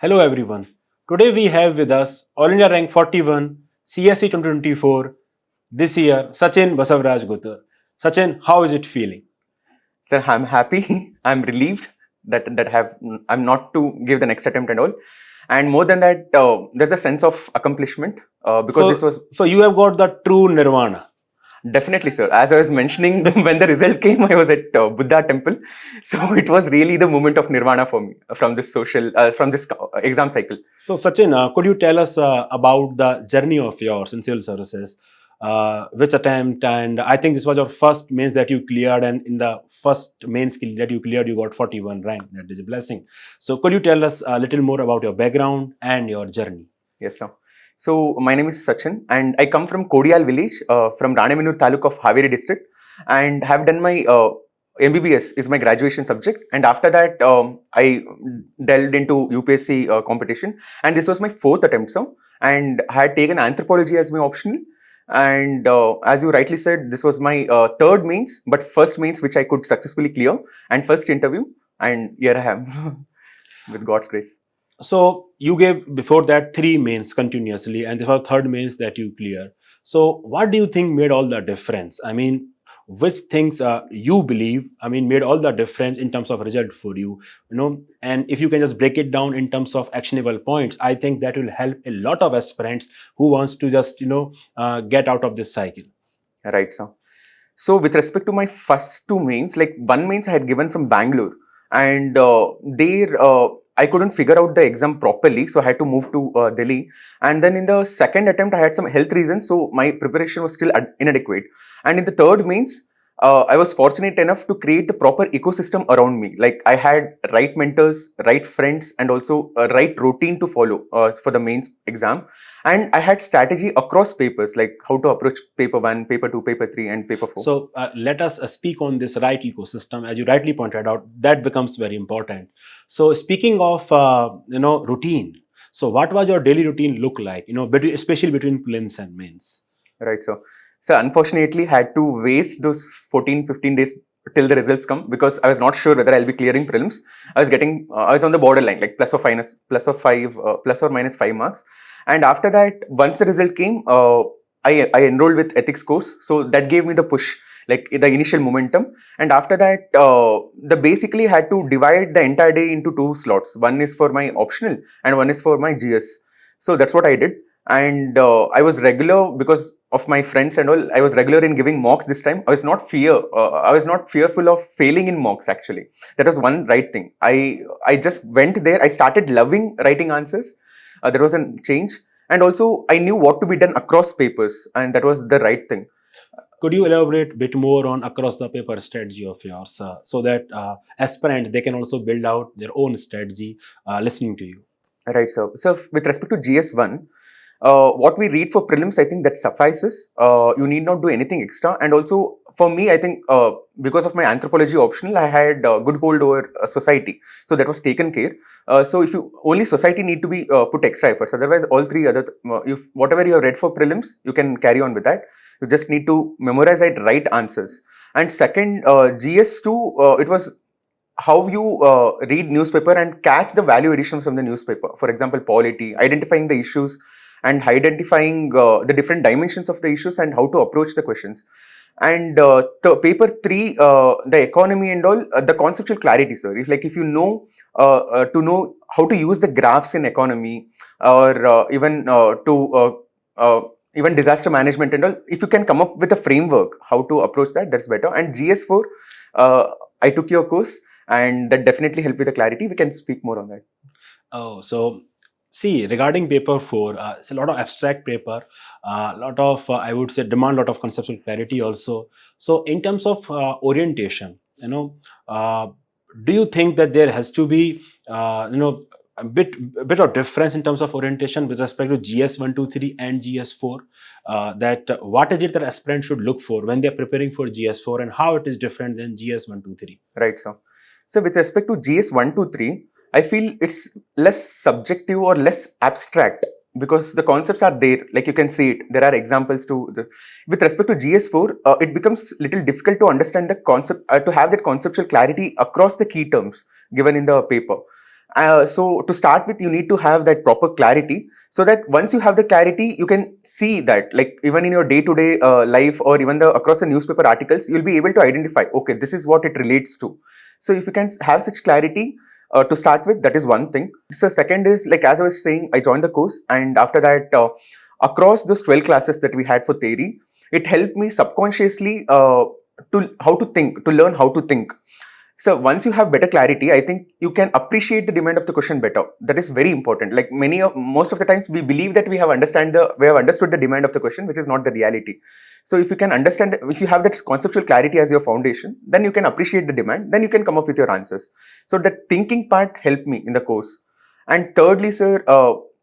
Hello everyone. Today we have with us All India Rank 41, CSE 2024, this year Sachin Basavaraj Guttur. Sachin, how is it feeling? Sir, I'm happy. I'm relieved I'm not to give the next attempt and all. And more than that, there's a sense of accomplishment because this So, was so you have got the true nirvana. definitely, sir. As I was mentioning, when the result came, I was at Buddha temple, so it was really the moment of nirvana for me from this from this exam cycle. So Sachin, could you tell us about the journey of yours in civil services? Which attempt, and I think this was your first mains that you cleared, and in the first main skill that you cleared, you got 41 rank. That is a blessing. So could you tell us a little more about your background and your journey? Yes, sir. So my name is Sachin, and I come from Kodial village, from Ranebenur Taluk of Haveri district, and have done my MBBS is my graduation subject. And after that, I delved into UPSC competition, and this was my fourth attempt, sir. And I had taken anthropology as my optional. And as you rightly said, this was my third mains, but first mains which I could successfully clear, and first interview. And here I am, with God's grace. So you gave before that three mains continuously, and this was third mains that you clear. So what do you think made all the difference? I mean, which things you believe, I mean, made all the difference in terms of result for you, you know? And if you can just break it down in terms of actionable points, I think that will help a lot of aspirants who wants to just get out of this cycle. Right, sir. So with respect to my first two mains, like one mains I had given from Bangalore, and there I couldn't figure out the exam properly, so I had to move to Delhi. And then in the second attempt, I had some health reasons, so my preparation was still inadequate. And in the third mains, I was fortunate enough to create the proper ecosystem around me. Like I had right mentors, right friends, and also a right routine to follow for the mains exam. And I had strategy across papers, like how to approach paper 1, paper 2, paper 3, and paper 4. So let us speak on this right ecosystem, as you rightly pointed out. That becomes very important. So speaking of routine, so what was your daily routine look like? Especially between prelims and mains. Right. So unfortunately, had to waste those 14, 15 days till the results come, because I was not sure whether I'll be clearing prelims. I was on the borderline, like plus or minus 5 marks. And after that, once the result came, I enrolled with ethics course. So that gave me the push, like the initial momentum. And after that, the basically had to divide the entire day into two slots. One is for my optional and one is for my GS. So that's what I did. And I was regular because of my friends and all. I was regular in giving mocks this time. I was not fearful of failing in mocks. Actually, that was one right thing. I just went there. I started loving writing answers. There was a change, and also I knew what to be done across papers, and that was the right thing. Could you elaborate a bit more on across the paper strategy of yours, so that aspirants they can also build out their own strategy listening to you? Right. So with respect to GS1, what we read for prelims, I think that suffices. You need not do anything extra. And also for me, I think because of my anthropology optional, I had good hold over society. So that was taken care. So if you only society need to be put extra efforts. Otherwise, all three other, if whatever you have read for prelims, you can carry on with that. You just need to memorize it, right answers. And second, GS2, it was how you read newspaper and catch the value additions from the newspaper. For example, polity, identifying the issues and identifying the different dimensions of the issues and how to approach the questions. And the paper 3, the economy and all, the conceptual clarity, sir. If you know to know how to use the graphs in economy, or even to even disaster management and all, if you can come up with a framework how to approach that, that's better. And GS4, I took your course, and that definitely helped with the clarity. We can speak more on that. Oh, so see, regarding paper four, it's a lot of abstract paper, a lot of, I would say, demand a lot of conceptual clarity also. So, in terms of orientation, do you think that there has to be, a bit of difference in terms of orientation with respect to GS 123 and GS 4? That what is it that aspirants should look for when they're preparing for GS 4, and how it is different than GS 123? Right. So with respect to GS 123, I feel it's less subjective or less abstract, because the concepts are there, like you can see it. There are examples to the. With respect to GS4, it becomes little difficult to understand the concept, to have that conceptual clarity across the key terms given in the paper. So to start with, you need to have that proper clarity, so that once you have the clarity, you can see that, like, even in your day-to-day life, or even the across the newspaper articles, you'll be able to identify, okay, this is what it relates to. So if you can have such clarity to start with, that is one thing. So second is, like, as I was saying, I joined the course, and after that, across those 12 classes that we had for theory, it helped me subconsciously to learn how to think. So once you have better clarity, I think you can appreciate the demand of the question better. That is very important. Like, most of the times, we believe that we have understood the demand of the question, which is not the reality. So if you can understand, if you have that conceptual clarity as your foundation, then you can appreciate the demand. Then you can come up with your answers. So the thinking part helped me in the course. And thirdly, sir,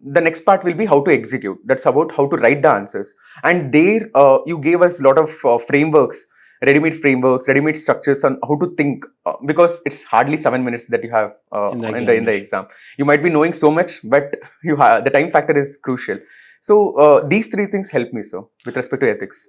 the next part will be how to execute. That's about how to write the answers. And there, you gave us a lot of frameworks, ready-made structures on how to think, because it's hardly 7 minutes that you have In the in the examination. exam. You might be knowing so much, but the time factor is crucial. So these three things help me, so with respect to ethics.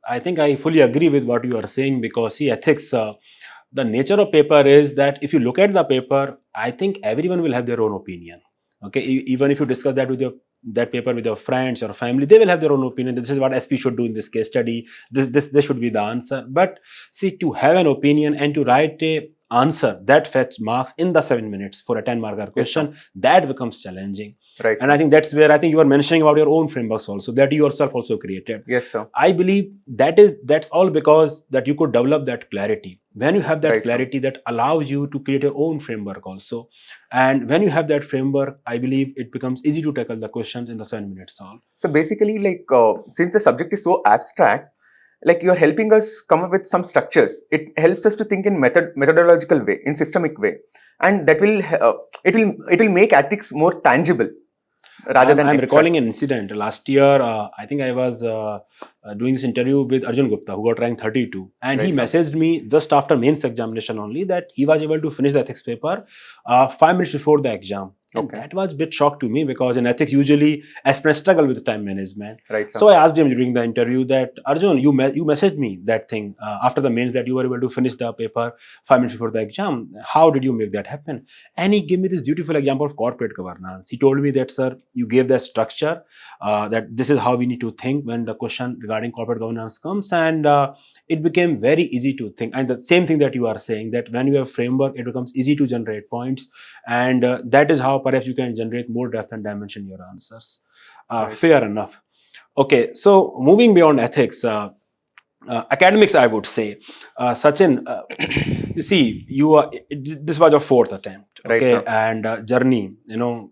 I think I fully agree with what you are saying, because see, ethics, the nature of paper is that if you look at the paper, I think everyone will have their own opinion. Okay, even if you discuss that paper with your friends or family, they will have their own opinion. This is what SP should do in this case study. This should be the answer. But see, to have an opinion and to write a answer that fetch marks in the 7 minutes for a 10 marker Yes, sir. question, that becomes challenging. Right, And I sir. think that's where I think you are mentioning about your own frameworks also, that you yourself also created. Yes, sir. I believe that's all because that you could develop that clarity. When you have that Right, sir. clarity, that allows you to create your own framework also. And when you have that framework, I believe it becomes easy to tackle the questions in the 7 minutes all. So basically, like, since the subject is so abstract, like, you're helping us come up with some structures. It helps us to think in methodological way, in systemic way, and that will it will make ethics more tangible rather than I'm abstract. recalling an incident last year. I think I was doing this interview with Arjun Gupta, who got rank 32, and he Right, sir. messaged me just after mains examination only that he was able to finish the ethics paper 5 minutes before the exam. And Okay. that was a bit shock to me, because in ethics usually aspirants struggle with time management. Right, sir. So I asked him during the interview that, Arjun, you messaged me that thing after the mains that you were able to finish the paper 5 minutes before the exam. How did you make that happen? And he gave me this beautiful example of corporate governance. He told me that, sir, you gave the structure, that this is how we need to think when the question regarding corporate governance comes, and it became very easy to think. And the same thing that you are saying, that when you have framework, it becomes easy to generate points, and that is how perhaps you can generate more depth and dimension in your answers. Right. Fair enough. Okay, so moving beyond ethics, academics, I would say, Sachin, you see, this was your fourth attempt, Right, okay, sir. and journey,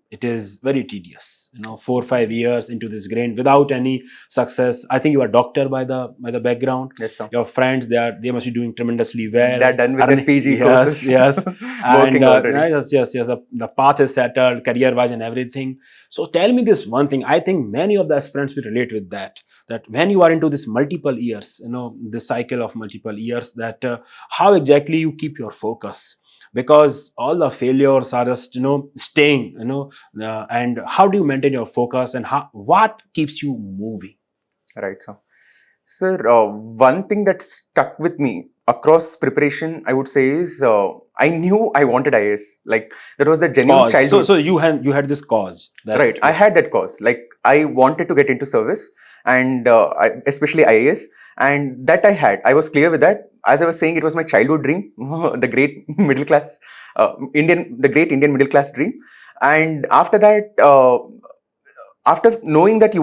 it is very tedious. 4 or 5 years into this grind without any success. I think you are doctor by the background. Yes, sir. Your friends, they must be doing tremendously well. They're done with their PG Yes, courses. yes, and Working already. yes. The path is settled, career wise and everything. So tell me this one thing. I think many of the aspirants will relate with that. That when you are into this multiple years, this cycle of multiple years, that how exactly you keep your focus, because all the failures are just staying, and how do you maintain your focus, and what keeps you moving? Right, sir. Sir, one thing that stuck with me across preparation, I would say, is I knew I wanted IAS. Like, that was the genuine Cause childhood. so you had this cause that, Right, I yes. had that cause. Like, I wanted to get into service, and especially IAS, and that I had. I was clear with that. As I was saying, it was my childhood dream, the great middle class the great Indian middle class dream. And after that, after knowing that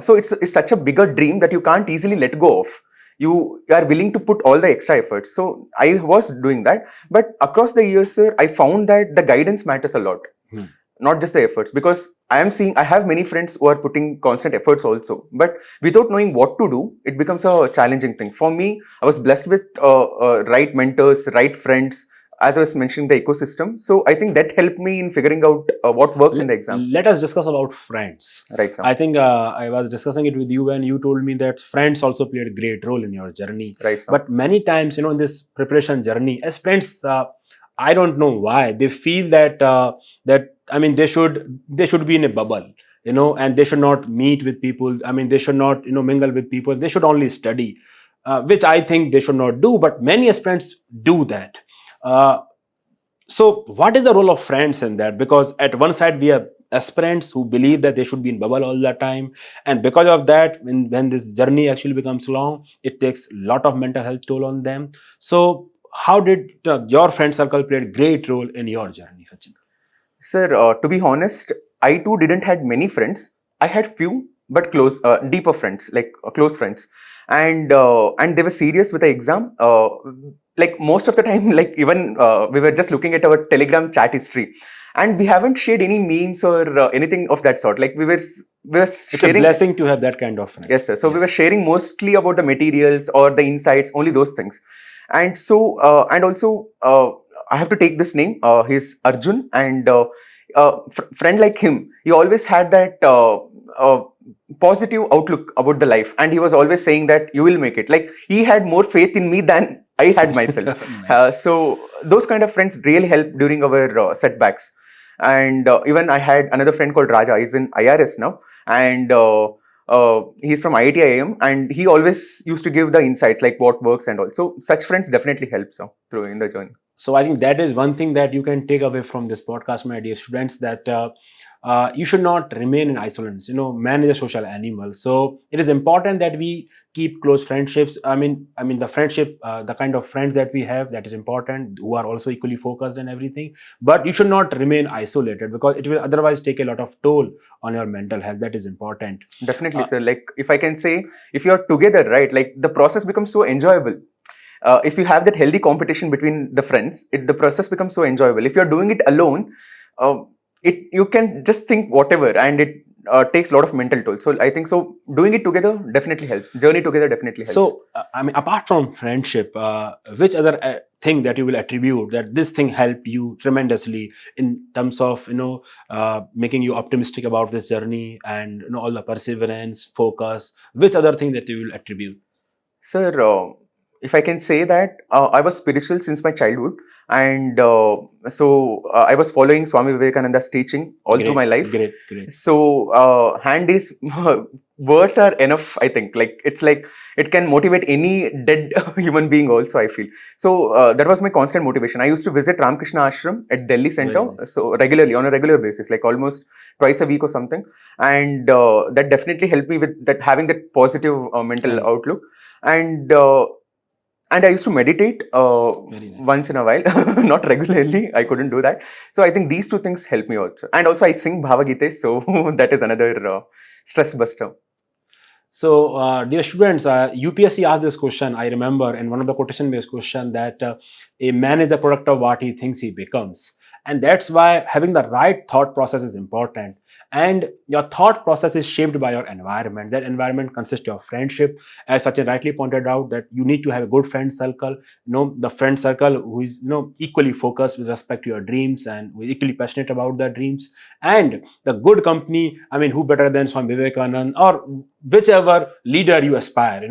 so it's such a bigger dream that you can't easily let go of. You are willing to put all the extra efforts. So I was doing that, but across the years, sir, I found that the guidance matters a lot. Not just the efforts, because I have many friends who are putting constant efforts also, but without knowing what to do, it becomes a challenging thing. For me, I was blessed with right mentors, right friends, as I was mentioning, the ecosystem. So I think that helped me in figuring out what works in the exam. Let us discuss about friends. Right, sir. I think I was discussing it with you, and you told me that friends also played a great role in your journey. Right, sir. But many times, in this preparation journey, as friends, I don't know why they feel that they should be in a bubble, and they should not meet with people. They should not mingle with people. They should only study, which I think they should not do. But many aspirants do that. Uh, So, what is the role of friends in that? Because at one side we have aspirants who believe that they should be in bubble all the time, and because of that, when this journey actually becomes long, it takes a lot of mental health toll on them. So, how did your friend circle play a great role in your journey, Sachin? Sir, to be honest, I too didn't had many friends. I had few, but close, deeper friends, like close friends, and they were serious with the exam. Like most of the time, like even we were just looking at our Telegram chat history, and we haven't shared any memes or anything of that sort. Like we were It's a sharing. blessing to have that kind of friends. Yes, sir. So we were Yes. sharing mostly about the materials or the insights, only those things. And so, and also, I have to take this name. He's Arjun, and friend like him, he always had that positive outlook about the life, and he was always saying that you will make it. Like he had more faith in me than I had myself. Nice. So those kind of friends really help during our setbacks. And even I had another friend called Raja. He's in IRS now, and he's from IIT IIM, and he always used to give the insights like what works and all. So such friends definitely help so through in the journey. So I think that is one thing that you can take away from this podcast, my dear students, that you should not remain in isolation. Man is a social animal, so it is important that we keep close friendships. I mean the friendship, the kind of friends that we have, that is important, who are also equally focused and everything. But you should not remain isolated, because it will otherwise take a lot of toll on your mental health. That is important. Definitely, Uh, sir. Like if I can say, if you're together, right, like the process becomes so enjoyable. If you have that healthy competition between the friends, the process becomes so enjoyable. If you're doing it alone, uh, it you can just think whatever, and it takes a lot of mental toll. So I think so. Doing it together definitely helps. Journey together definitely helps. So, I mean, apart from friendship, which other thing that you will attribute that this thing helped you tremendously in terms of making you optimistic about this journey, and all the perseverance, focus? Which other thing that you will attribute? Sir, if I can say that I was spiritual since my childhood, and I was following Swami Vivekananda's teaching all through my Great, life. great, great. So, hand is words are enough. I think like it's like it can motivate any dead human being. Also, I feel so. That was my constant motivation. I used to visit Ramakrishna Ashram at Delhi Very Center, nice. so regularly on a regular basis, like almost twice a week or something, and that definitely helped me with that having that positive mental Correct. outlook. And uh, and I used to meditate Very nice. once in a while, not regularly. I couldn't do that. So I think these two things help me also. And also I sing Bhavagite, so that is another stress buster. So, dear students, UPSC asked this question. I remember in one of the quotation-based question that a man is the product of what he thinks he becomes, and that's why having the right thought process is important. And your thought process is shaped by your environment. That environment consists of friendship, as Sachin rightly pointed out, that you need to have a good friend circle. The friend circle who is equally focused with respect to your dreams and who is equally passionate about their dreams, and the good company. I mean, who better than Swami Vivekanand, or whichever leader you aspire,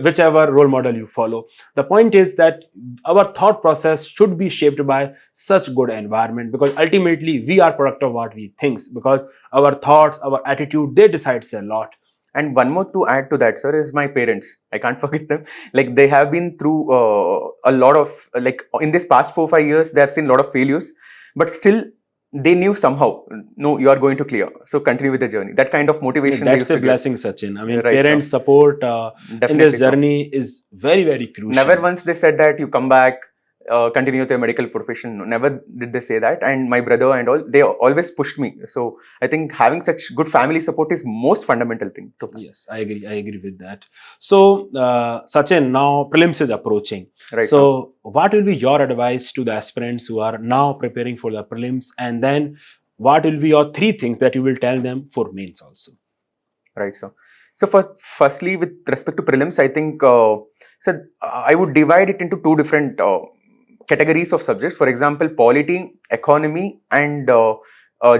whichever role model you follow. The point is that our thought process should be shaped by such good environment, because ultimately we are product of what we think, because our thoughts, our attitude, they decides a lot. And one more to add to that, sir, is my parents. I can't forget them. Like they have been through a lot of like in this past 4 5 years, they have seen a lot of failures, but still they knew somehow, no, you are going to clear. So continue with the journey. That kind of Yeah, motivation they that's used a to give. blessing, Sachin. I mean, Right, sir. parents support in this Definitely so. journey is very, very Never crucial. once they said that you come back, continue with your medical profession. No, never did they say that. And my brother and all, they always pushed me. So I think having such good family support is most fundamental thing to have. Yes, I agree. I agree with that. So, Sachin, now prelims is approaching. Right, sir. So, what will be your advice to the aspirants who are now preparing for the prelims? And then, what will be your three things that you will tell them for mains also? Right, sir. So for firstly, with respect to prelims, I think I would divide it into two different categories of subjects. For example, polity, economy, and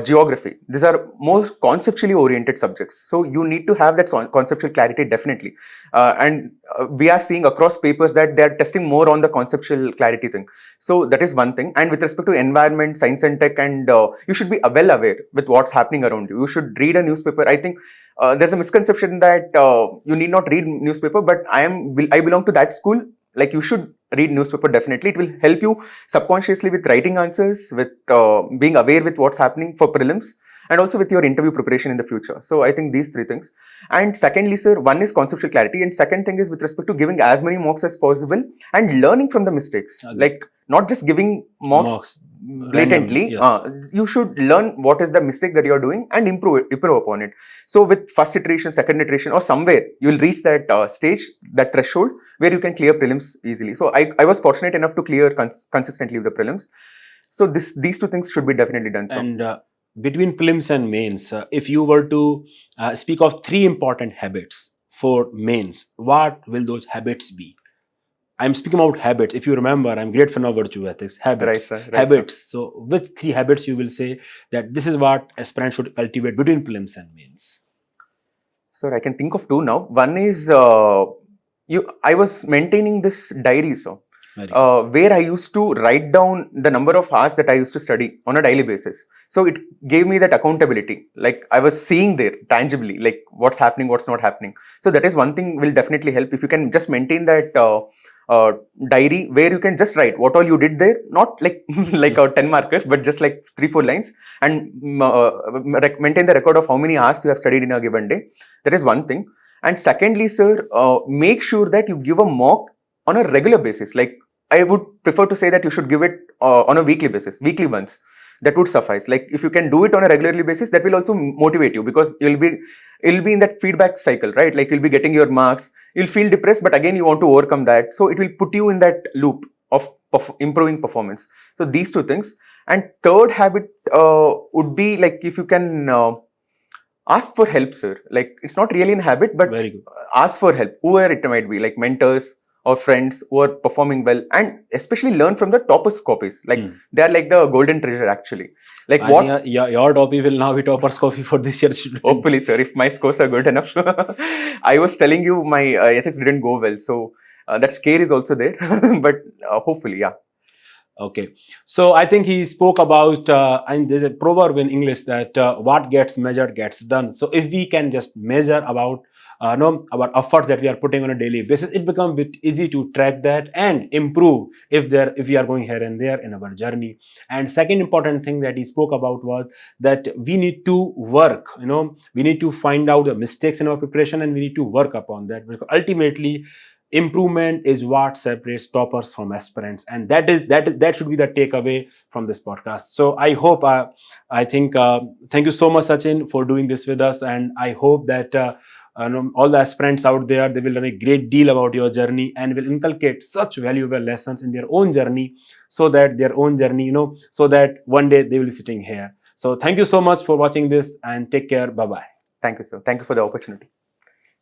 geography. These are more conceptually oriented subjects. So you need to have that conceptual clarity definitely. And we are seeing across papers that they are testing more on the conceptual clarity thing. So that is one thing. And with respect to environment, science and tech, and you should be well aware with what's happening around you. You should read a newspaper. I think there's a misconception that you need not read newspaper, but I belong to that school. like you should read newspaper definitely. It will help you subconsciously with writing answers, with being aware with what's happening for prelims, and also with your interview preparation in the future. So I think these three things. And secondly, sir, one is conceptual clarity, and second thing is with respect to giving as many mocks as possible and learning from the mistakes. Agree. Like not just giving mocks Mocks randomly, blatantly. yes. You should learn what is the mistake that you're doing and improve upon it. So with first iteration, second iteration, or somewhere you will reach that stage, that threshold where you can clear prelims easily. So I was fortunate enough to clear consistently with the prelims. So these two things should be definitely done. So. And between prelims and mains, if you were to speak of three important habits for mains, what will those habits be? I'm speaking about habits. If you remember, I'm great fan of virtue ethics. Habits. Right, sir. Right, habits. So, which three habits you will say that this is what aspirants should cultivate between prelims and mains? Sir, I can think of two now. One is I was maintaining this diary, so where I used to write down the number of hours that I used to study on a daily basis. So it gave me that accountability. Like I was seeing there tangibly, like what's happening, what's not happening. So that is one thing will definitely help if you can just maintain that diary where you can just write what all you did there, not like like a 10 marker, but just like 3-4 lines, and maintain the record of how many hours you have studied in a given day. That is one thing. And secondly, sir, make sure that you give a mock on a regular basis. Like I would prefer to say that you should give it on a weekly basis, weekly once. That would suffice. Like if you can do it on a regularly basis, that will also motivate you, because it'll be in that feedback cycle, right? Like you'll be getting your marks, you'll feel depressed, but again you want to overcome that. So it will put you in that loop of improving performance. So these two things. And third habit would be like if you can ask for help, sir. Like it's not really a habit, but very good. Ask for help, whoever it might be, like mentors or friends who are performing well, and especially learn from the toppers copies. Like they are like the golden treasure actually. Like I think, your copy will now be toppers copy for this year's student. Hopefully, sir, if my scores are good enough. I was telling you my ethics didn't go well, so that scare is also there. But hopefully, yeah. Okay, so I think he spoke about, and there's a proverb in English that what gets measured gets done. So if we can just measure about about efforts that we are putting on a daily basis, it becomes a bit easy to track that and improve if we are going here and there in our journey. And second important thing that he spoke about was that we need to work. We need to find out the mistakes in our preparation, and we need to work upon that, because ultimately improvement is what separates toppers from aspirants, and that should be the takeaway from this podcast. So I hope I think thank you so much, Sachin, for doing this with us, and I hope that all the aspirants out there, they will learn a great deal about your journey and will inculcate such valuable lessons in their own journey, so that so that one day they will be sitting here. So thank you so much for watching this, and take care. Bye bye. Thank you, sir. Thank you for the opportunity.